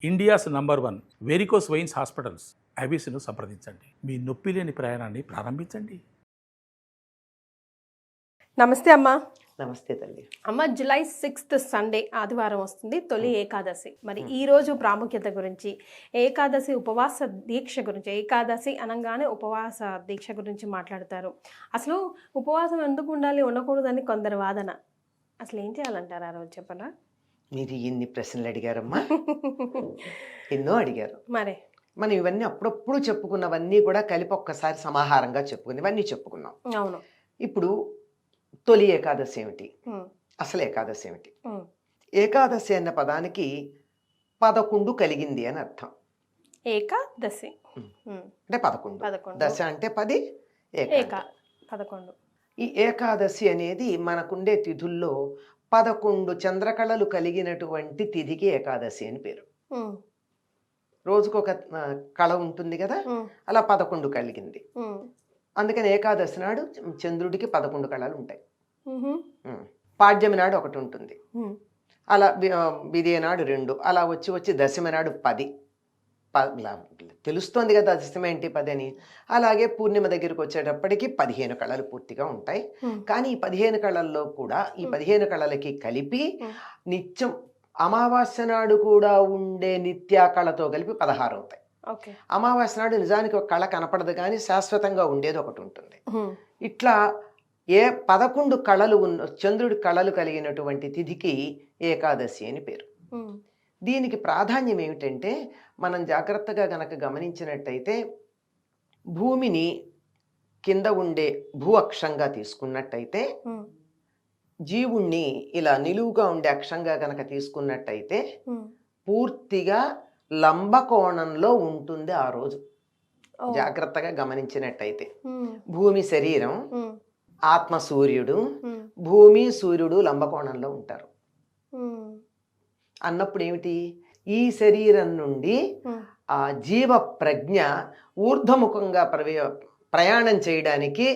India's number 1 varicose veins hospitals ఐబీసీను సంప్రదించండి. మీ నొప్పి లేని ప్రయాణాన్ని ప్రారంభించండి. నమస్తే అమ్మా. నమస్తే తల్లి. అమ్మ, జూలై 6th సండే ఆదివారం వస్తుంది, తొలి ఏకాదశి. మరి ఈ రోజు ప్రాముఖ్యత గురించి, ఏకాదశి ఉపవాస దీక్ష గురించి, ఏకాదశి అనగానే ఉపవాస దీక్ష గురించి మాట్లాడతారు. అసలు ఉపవాసం ఎందుకు ఉండాలి, ఉండకూడదని కొందరు వాదన. అసలు ఏం చేయాలంటారు ఆ రోజు, చెప్పరా? మీరు ఎన్ని ప్రశ్నలు అడిగారమ్మా? ఎన్నో అడిగారు. మరే మనం ఇవన్నీ అప్పుడప్పుడు చెప్పుకున్నవన్నీ కూడా కలిపి ఒక్కసారి సమాహారంగా చెప్పుకుని ఇవన్నీ చెప్పుకున్నాం. అవును. ఇప్పుడు తొలి ఏకాదశి ఏమిటి, అసలు ఏకాదశి ఏమిటి? ఏకాదశి అన్న పదానికి 11 కలిగింది అని అర్థం. ఏకాదశి అంటే 11, దశ అంటే 10, ఏకా 11. ఈ ఏకాదశి అనేది మనకుండే తిథుల్లో 11 చంద్రకళలు కలిగినటువంటి తిథికి ఏకాదశి అని పేరు. రోజుకొక కళ ఉంటుంది కదా, అలా 11 కలిగింది. అందుకని ఏకాదశి నాడు చంద్రుడికి 11 కళలు ఉంటాయి. పాడ్యమి నాడు ఒకటి ఉంటుంది, అలా విజయ నాడు 2, అలా వచ్చి వచ్చి దశమి నాడు 10. తెలుస్తోంది కదా దశమి ఏంటి 10 అని. అలాగే పూర్ణిమ దగ్గరికి వచ్చేటప్పటికి 15 కళలు పూర్తిగా ఉంటాయి. కానీ ఈ 15 కళల్లో కూడా ఈ 15 కళలకి కలిపి నిత్యం అమావాస్య నాడు కూడా ఉండే నిత్యా కళతో కలిపి 16 అవుతాయి. అమావాస్య నాడు నిజానికి ఒక కళ కనపడదు, కానీ శాశ్వతంగా ఉండేది ఒకటి ఉంటుంది. ఇట్లా 11 కళలు ఉన్న చంద్రుడి కళలు కలిగినటువంటి తిథికి ఏకాదశి అని పేరు. దీనికి ప్రాధాన్యం ఏమిటంటే, మనం జాగ్రత్తగా గనక గమనించినట్టయితే భూమిని కింద ఉండే భూ అక్షంగా తీసుకున్నట్టయితే, జీవుణ్ణి ఇలా నిలువుగా ఉండే అక్షంగా గనక తీసుకున్నట్టయితే పూర్తిగా లంబకోణంలో ఉంటుంది ఆ రోజు. జాగ్రత్తగా గమనించినట్టయితే భూమి శరీరం, ఆత్మ సూర్యుడు, భూమి సూర్యుడు లంబకోణంలో ఉంటారు. అన్నప్పుడు ఏమిటి, ఈ శరీరం నుండి ఆ జీవ ప్రజ్ఞ ఊర్ధ్వముఖంగా ప్రయాణం చేయడానికి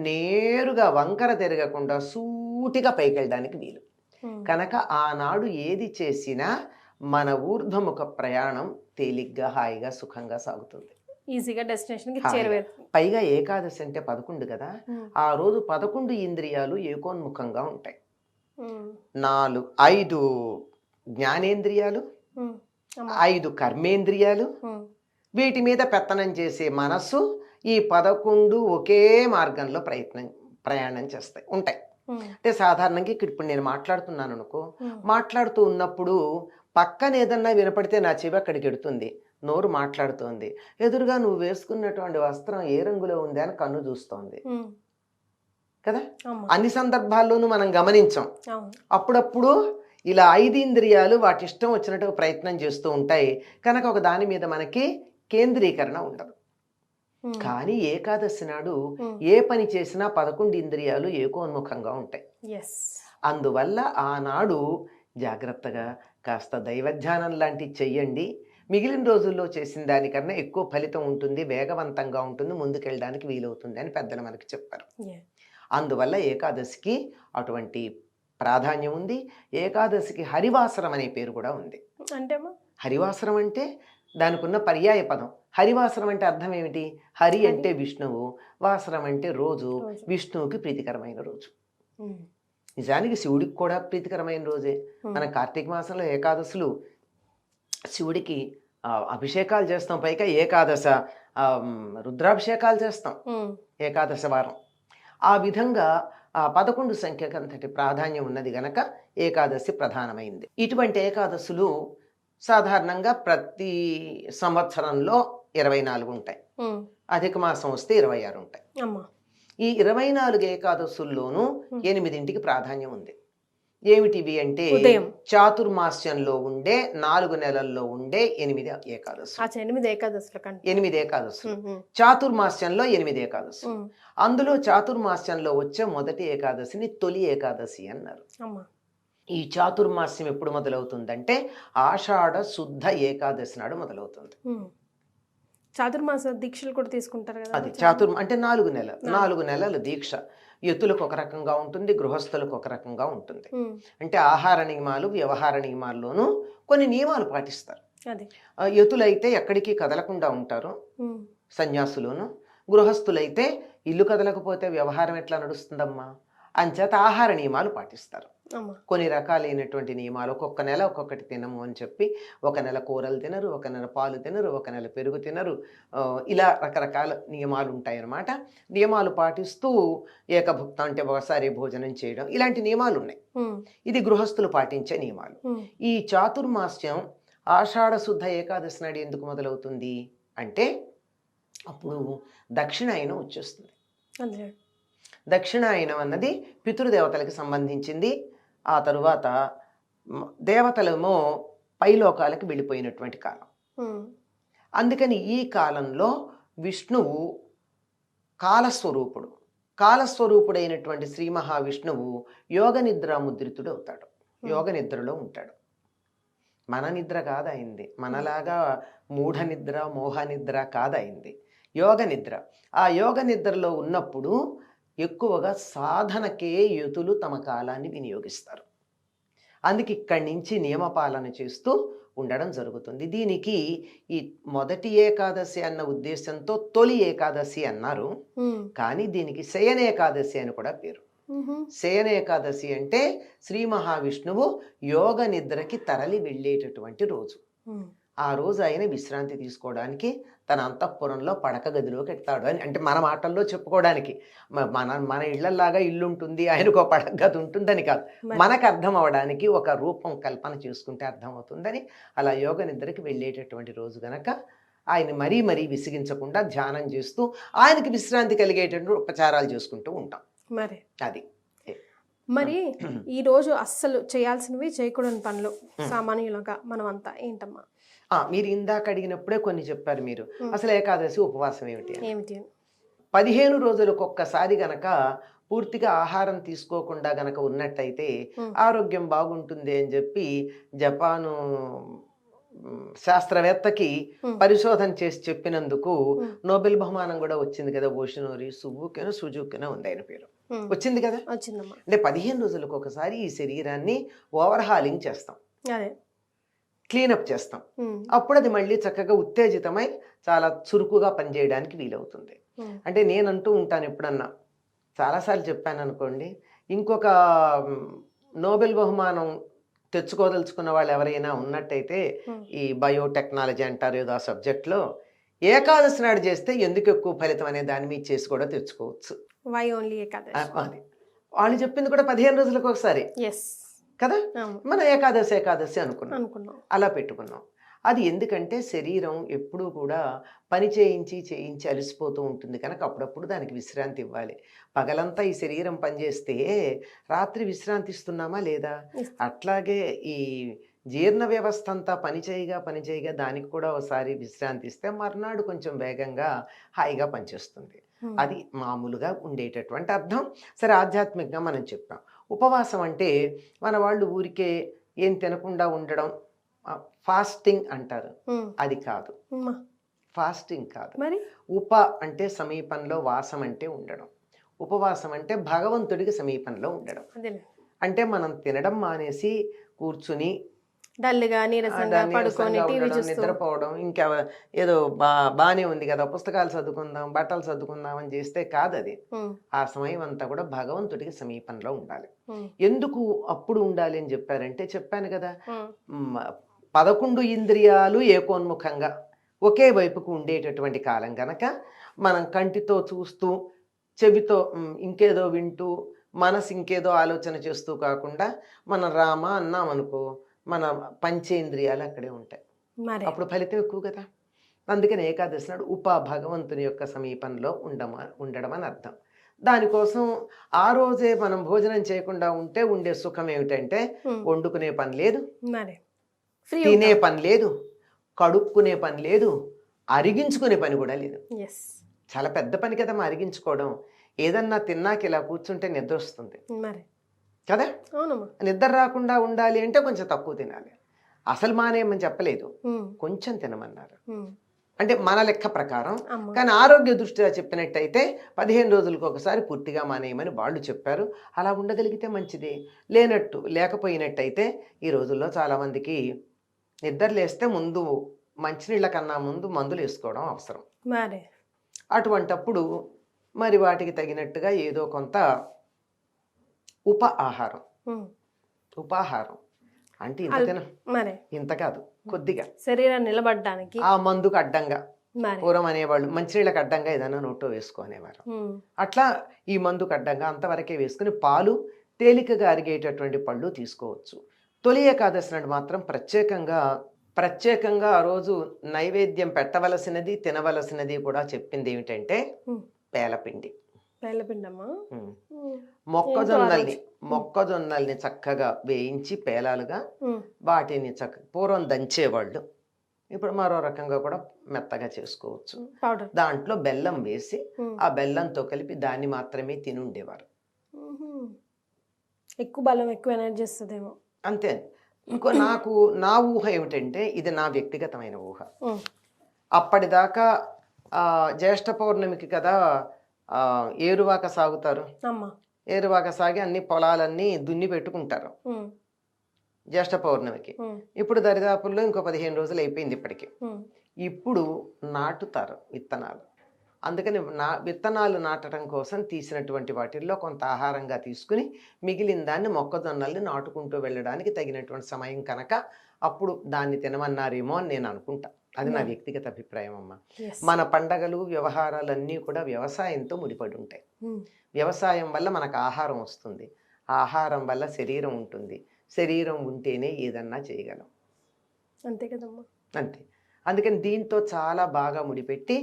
నేరుగా వంకర తిరగకుండా సూటిగా పైకి వెళ్ళడానికి వీలు. కనుక ఆనాడు ఏది చేసినా మన ఊర్ధ్వముఖ ప్రయాణం తేలిగ్గా, హాయిగా, సుఖంగా సాగుతుంది. ఈజీగా డెస్టినేషన్. పైగా ఏకాదశి అంటే 11 కదా, ఆ రోజు 11 ఇంద్రియాలు ఏకోన్ముఖంగా ఉంటాయి. 5 జ్ఞానేంద్రియాలు, 5 కర్మేంద్రియాలు, వీటి మీద పెత్తనం చేసే మనస్సు ఈ 11 ఒకే మార్గంలో ప్రయాణం చేస్తాయి ఉంటాయి. అంటే సాధారణంగా ఇప్పుడు నేను మాట్లాడుతున్నాను అనుకో, మాట్లాడుతూ ఉన్నప్పుడు పక్కన ఏదన్నా వినపడితే నా చెవి అక్కడికి ఎడుతుంది, నోరు మాట్లాడుతోంది, ఎదురుగా నువ్వు వేసుకున్నటువంటి వస్త్రం ఏ రంగులో ఉంది అని కన్ను చూస్తోంది కదా. అన్ని సందర్భాల్లోనూ మనం గమనించాం. అప్పుడప్పుడు ఇలా 5 ఇంద్రియాలు వాటి ఇష్టం వచ్చినట్టు ప్రయత్నం చేస్తూ ఉంటాయి. కనుక ఒక దాని మీద మనకి కేంద్రీకరణ ఉండదు. కానీ ఏకాదశి నాడు ఏ పని చేసినా 11 ఇంద్రియాలు ఏకోన్ముఖంగా ఉంటాయి. అందువల్ల ఆనాడు జాగ్రత్తగా కాస్త దైవధ్యానం లాంటివి చెయ్యండి. మిగిలిన రోజుల్లో చేసిన దానికన్నా ఎక్కువ ఫలితం ఉంటుంది, వేగవంతంగా ఉంటుంది, ముందుకెళ్ళడానికి వీలవుతుంది అని పెద్దలు మనకి చెప్పారు. అందువల్ల ఏకాదశికి అటువంటి ప్రాధాన్యం ఉంది. ఏకాదశికి హరివాసరం అనే పేరు కూడా ఉంది. అంటే హరివాసరం అంటే దానికి ఉన్న పర్యాయ పదం. హరివాసరం అంటే అర్థం ఏమిటి? హరి అంటే విష్ణువు, వాసరం అంటే రోజు, విష్ణువుకి ప్రీతికరమైన రోజు. నిజానికి శివుడికి కూడా ప్రీతికరమైన రోజే. మన కార్తీక మాసంలో ఏకాదశులు శివుడికి అభిషేకాలు చేస్తాం, పైగా ఏకాదశ రుద్రాభిషేకాలు చేస్తాం ఏకాదశ వారం. ఆ విధంగా 11 సంఖ్యకు అంతటి ప్రాధాన్యం ఉన్నది గనక ఏకాదశి ప్రధానమైంది. ఇటువంటి ఏకాదశులు సాధారణంగా ప్రతి సంవత్సరంలో 24 ఉంటాయి. అధిక మాసం వస్తే 26 ఉంటాయి. ఈ 24 ఏకాదశుల్లోనూ 8ంటికి ప్రాధాన్యం ఉంది. ఏమిటివి అంటే, చాతుర్మాస్యంలో ఉండే 4 నెలల్లో ఉండే 8 ఏకాదశులు. 8 ఏకాదశులు చాతుర్మాస్యంలో 8 ఏకాదశులు. అందులో చాతుర్మాస్యంలో వచ్చే మొదటి ఏకాదశిని తొలి ఏకాదశి అన్నారు. ఈ చాతుర్మాస్యం ఎప్పుడు మొదలవుతుందంటే ఆషాఢ శుద్ధ ఏకాదశి నాడు మొదలవుతుంది. చాతుర్మాస దీక్షలు కూడా తీసుకుంటారు కదా. అది అంటే 4 నెలల దీక్ష. యతులకు ఒక రకంగా ఉంటుంది, గృహస్థులకు ఒక రకంగా ఉంటుంది. అంటే ఆహార నియమాలు, వ్యవహార నియమాల్లోనూ కొన్ని నియమాలు పాటిస్తారు. అదే. యతులైతే ఎక్కడికి కదలకుండా ఉంటారు, సన్యాసులును. గృహస్థులైతే ఇల్లు కదలకపోతే వ్యవహారం ఎట్లా నడుస్తుందమ్మా, అంచేత ఆహార నియమాలు పాటిస్తారు. కొన్ని రకాలైనటువంటి నియమాలు, ఒక్కొక్క నెల ఒక్కొక్కటి తినము అని చెప్పి, ఒక నెల కూరలు తినరు, ఒక నెల పాలు తినరు, ఒక నెల పెరుగు తినరు, ఇలా రకరకాల నియమాలు ఉంటాయన్నమాట. నియమాలు పాటిస్తూ ఏకభుక్త అంటే ఒకసారి భోజనం చేయడం, ఇలాంటి నియమాలు ఉన్నాయి. ఇది గృహస్థులు పాటించే నియమాలు. ఈ చాతుర్మాస్యం ఆషాఢ శుద్ధ ఏకాదశి నాడు ఎందుకు మొదలవుతుంది అంటే అప్పుడు దక్షిణాయనం వచ్చేస్తుంది. దక్షిణాయనం అన్నది పితృదేవతలకు సంబంధించింది. ఆ తరువాత దేవతలేమో పైలోకాలకు వెళ్ళిపోయినటువంటి కాలం. అందుకని ఈ కాలంలో విష్ణువు కాలస్వరూపుడు. కాలస్వరూపుడైనటువంటి శ్రీ మహావిష్ణువు యోగ నిద్ర ముద్రితుడు అవుతాడు, యోగ నిద్రలో ఉంటాడు. మన నిద్ర కాదయింది, మనలాగా మూఢ నిద్ర మోహ నిద్ర కాదయింది, యోగ నిద్ర. ఆ యోగ నిద్రలో ఉన్నప్పుడు ఎక్కువగా సాధనకే యుతులు తమ కాలాన్ని వినియోగిస్తారు. అందుకే ఇక్కడి నుంచి నియమపాలన చేస్తూ ఉండడం జరుగుతుంది. దీనికి ఈ మొదటి ఏకాదశి అన్న ఉద్దేశంతో తొలి ఏకాదశి అన్నారు, కానీ దీనికి శయన ఏకాదశి అని కూడా పేరు. శయన ఏకాదశి అంటే శ్రీ మహావిష్ణువు యోగ నిద్రకి తరలి వెళ్ళేటటువంటి రోజు. ఆ రోజు ఆయన విశ్రాంతి తీసుకోవడానికి తన అంతఃపురంలో పడక గదిలోకి ఎత్తాడు అని, అంటే మన మాటల్లో చెప్పుకోవడానికి. మన ఇళ్లలాగా ఇల్లు ఉంటుంది, ఆయనకు పడక గది ఉంటుందని కాదు, మనకు అర్థం అవడానికి ఒక రూపం కల్పన చేసుకుంటే అర్థమవుతుందని. అలా యోగ నిద్రకి వెళ్ళేటటువంటి రోజు గనక ఆయన మరీ మరీ విసిగించకుండా ధ్యానం చేస్తూ ఆయనకి విశ్రాంతి కలిగేటటువంటి ఉపచారాలు చేసుకుంటూ ఉంటాం. మరి అది మరి ఈ రోజు అస్సలు చేయాల్సినవి చేయకూడని పనులు సామాన్యులుగా మనం అంతా ఏంటమ్మా? మీరు ఇందాక అడిగినప్పుడే కొన్ని చెప్పారు మీరు. అసలు ఏకాదశి ఉపవాసం ఏమిటి? 15 రోజులకు ఒక్కసారి గనక పూర్తిగా ఆహారం తీసుకోకుండా గనక ఉన్నట్టయితే ఆరోగ్యం బాగుంటుంది అని చెప్పి జపాను శాస్త్రవేత్తకి పరిశోధన చేసి చెప్పినందుకు నోబెల్ బహుమానం కూడా వచ్చింది కదా. ఓషినోరి సుజుకినో ఉంది ఆయన పేరు, వచ్చింది కదా. అంటే 15 రోజులకు ఒకసారి ఈ శరీరాన్ని ఓవర్హాలింగ్ చేస్తాం, క్లీనప్ చేస్తాం. అప్పుడు అది మళ్ళీ చక్కగా ఉత్తేజితమై చాలా చురుకుగా పనిచేయడానికి వీలవుతుంది. అంటే నేనంటూ ఉంటాను, ఎప్పుడన్నా చాలాసార్లు చెప్పాను అనుకోండి, ఇంకొక నోబెల్ బహుమానం తెచ్చుకోదలుచుకున్న వాళ్ళు ఎవరైనా ఉన్నట్టయితే ఈ బయోటెక్నాలజీ అంటారు ఏదో ఆ సబ్జెక్ట్లో, ఏకాదశి నాడు చేస్తే ఎందుకు ఎక్కువ ఫలితం అనే దాని మీద చేసి కూడా తెచ్చుకోవచ్చు. అది వాళ్ళు చెప్పింది కూడా 15 రోజులకు ఒకసారి కదా. మనం ఏకాదశి అనుకున్నాం, అలా పెట్టుకున్నాం. అది ఎందుకంటే శరీరం ఎప్పుడూ కూడా పని చేయించి అలసిపోతూ ఉంటుంది కనుక అప్పుడప్పుడు దానికి విశ్రాంతి ఇవ్వాలి. పగలంతా ఈ శరీరం పనిచేస్తే రాత్రి విశ్రాంతి ఇస్తున్నామా లేదా? అట్లాగే ఈ జీర్ణ వ్యవస్థ అంతా పనిచేయగా దానికి కూడా ఒకసారి విశ్రాంతి ఇస్తే మర్నాడు కొంచెం వేగంగా హాయిగా పనిచేస్తుంది. అది మామూలుగా ఉండేటటువంటి అర్థం. సరే, ఆధ్యాత్మికంగా మనం చెప్పాం. ఉపవాసం అంటే మన వాళ్ళు ఊరికే ఏం తినకుండా ఉండడం, ఫాస్టింగ్ అంటారు, అది కాదు. ఫాస్టింగ్ కాదు. ఉప అంటే సమీపంలో, వాసం అంటే ఉండడం. ఉపవాసం అంటే భగవంతుడికి సమీపంలో ఉండడం. అంటే మనం తినడం మానేసి కూర్చుని నిద్రపోవడం, ఇంకా ఏదో బానే ఉంది కదా పుస్తకాలు చదువుకుందాం, బట్టలు చదువుకుందాం అని చేస్తే కాదు అది. ఆ సమయం అంతా కూడా భగవంతుడికి సమీపంలో ఉండాలి. ఎందుకు అప్పుడు ఉండాలి అని చెప్పారంటే, చెప్పాను కదా, 11 ఇంద్రియాలు ఏకోన్ముఖంగా ఒకే వైపుకు ఉండేటటువంటి కాలం గనక మనం కంటితో చూస్తూ, చెవితో ఇంకేదో వింటూ, మనసు ఇంకేదో ఆలోచన చేస్తూ కాకుండా మనం రామ అన్నామనుకో, మన పంచేంద్రియాలు అక్కడే ఉంటాయి, అప్పుడు ఫలితం ఎక్కువ కదా. అందుకని ఏకాదశి నాడు భగవంతుని యొక్క సమీపంలో ఉండడం అని అర్థం. దానికోసం ఆ రోజే మనం భోజనం చేయకుండా ఉంటే ఉండే సుఖం ఏమిటంటే, వండుకునే పని లేదు, తినే పని లేదు, కడుక్కునే పని లేదు, అరిగించుకునే పని కూడా లేదు. చాలా పెద్ద పని కదా అరిగించుకోవడం. ఏదన్నా తిన్నాక ఇలా కూర్చుంటే నిద్ర వస్తుంది కదా. నిద్ర రాకుండా ఉండాలి అంటే కొంచెం తక్కువ తినాలి. అసలు మానేయమని చెప్పలేదు, కొంచెం తినమన్నారు. అంటే మన లెక్క ప్రకారం. కానీ ఆరోగ్య దృష్ట్యా చెప్పినట్టయితే 15 రోజులకు ఒకసారి పూర్తిగా మానేయమని వాళ్ళు చెప్పారు. అలా ఉండగలిగితే మంచిదే. లేకపోయినట్టయితే ఈ రోజుల్లో చాలామందికి నిద్ర లేస్తే ముందు మంచినీళ్ళ కన్నా ముందు మందులు వేసుకోవడం అవసరం. మరి అటువంటప్పుడు మరి వాటికి తగినట్టుగా ఏదో కొంత ఆహారం. ఉపాహారం అంటే ఇంత తిన, మరి ఇంత కాదు, కొద్దిగా శరీరం నిలబడడానికి ఆ మందుకు అడ్డంగా. మరి పూర్వం అనేవాళ్ళు మంచినీళ్ళకి అడ్డంగా ఏదైనా నోట్లో వేసుకునేవారు. అట్లా ఈ మందుకు అడ్డంగా అంతవరకే వేసుకుని పాలు, తేలికగా అరిగేటటువంటి పళ్ళు తీసుకోవచ్చు. తొలి ఏకాదశి నాడు మాత్రం ప్రత్యేకంగా ఆ రోజు నైవేద్యం పెట్టవలసినది, తినవలసినది కూడా చెప్పింది ఏమిటంటే పేలపిండి. పేలపిండమ్మా. మొక్కజొన్నల్ని చక్కగా వేయించి పేలాలుగా వాటిని పూర్వం దంచేవాళ్ళు, ఇప్పుడు మరో రకంగా కూడా మెత్తగా చేసుకోవచ్చు. దాంట్లో బెల్లం వేసి ఆ బెల్లంతో కలిపి దాన్ని మాత్రమే తిని ఉండేవారు. ఎక్కువ బలం, ఎక్కువ ఎనర్జీ ఇస్తుందేమో. అంతే. ఇంకో నా ఊహ ఏమిటంటే, ఇది నా వ్యక్తిగతమైన ఊహ. అప్పటిదాకా జ్యేష్ఠ పౌర్ణమికి కదా ఏరువాక సాగుతారు. ఏరువాక సాగి అన్ని పొలాలన్నీ దున్ని పెట్టుకుంటారు జ్యేష్ఠ పౌర్ణమికి. ఇప్పుడు దరిదాపుల్లో ఇంకో 15 రోజులు అయిపోయింది ఇప్పటికి. ఇప్పుడు నాటుతారు విత్తనాలు. అందుకని విత్తనాలు నాటడం కోసం తీసినటువంటి వాటిల్లో కొంత ఆహారంగా తీసుకుని మిగిలిన దాన్ని మొక్కజొన్నల్ని నాటుకుంటూ వెళ్ళడానికి తగినటువంటి సమయం కనుక అప్పుడు దాన్ని తినమన్నారేమో అని నేను అనుకుంటా. అది నా వ్యక్తిగత అభిప్రాయం అమ్మ. మన పండగలు, వ్యవహారాలన్నీ కూడా వ్యవసాయంతో ముడిపడి ఉంటాయి. వ్యవసాయం వల్ల మనకు ఆహారం వస్తుంది, ఆహారం వల్ల శరీరం ఉంటుంది, శరీరం ఉంటేనే ఏదన్నా చేయగలం. అంతే కదమ్మా. అంతే. అందుకని దీంతో చాలా బాగా ముడిపెట్టి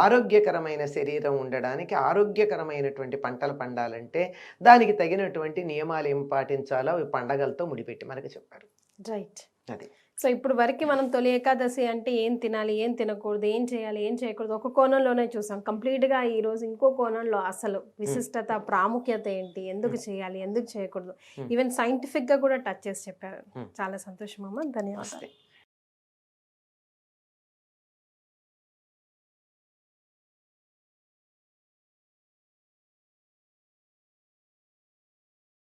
ఆరోగ్యకరమైన శరీరం ఉండడానికి, ఆరోగ్యకరమైనటువంటి పంటలు పండాలంటే దానికి తగినటువంటి నియమాలు ఏం పాటించాలో అవి పండగలతో ముడిపెట్టి మనకు చెప్పారు. రైట్. అది. సో ఇప్పుడు వరకు మనం తొలి ఏకాదశి అంటే ఏం తినాలి, ఏం తినకూడదు, ఏం చేయాలి, ఏం చేయకూడదు ఒక కోణంలోనే చూసాం. కంప్లీట్గా ఈరోజు ఇంకో కోణంలో అసలు విశిష్టత, ప్రాముఖ్యత ఏంటి, ఎందుకు చేయాలి, ఎందుకు చేయకూడదు, ఈవెన్ సైంటిఫిక్గా కూడా టచ్ చేసి చెప్పారు. చాలా సంతోషం అమ్మ. ధన్యవాదాలు.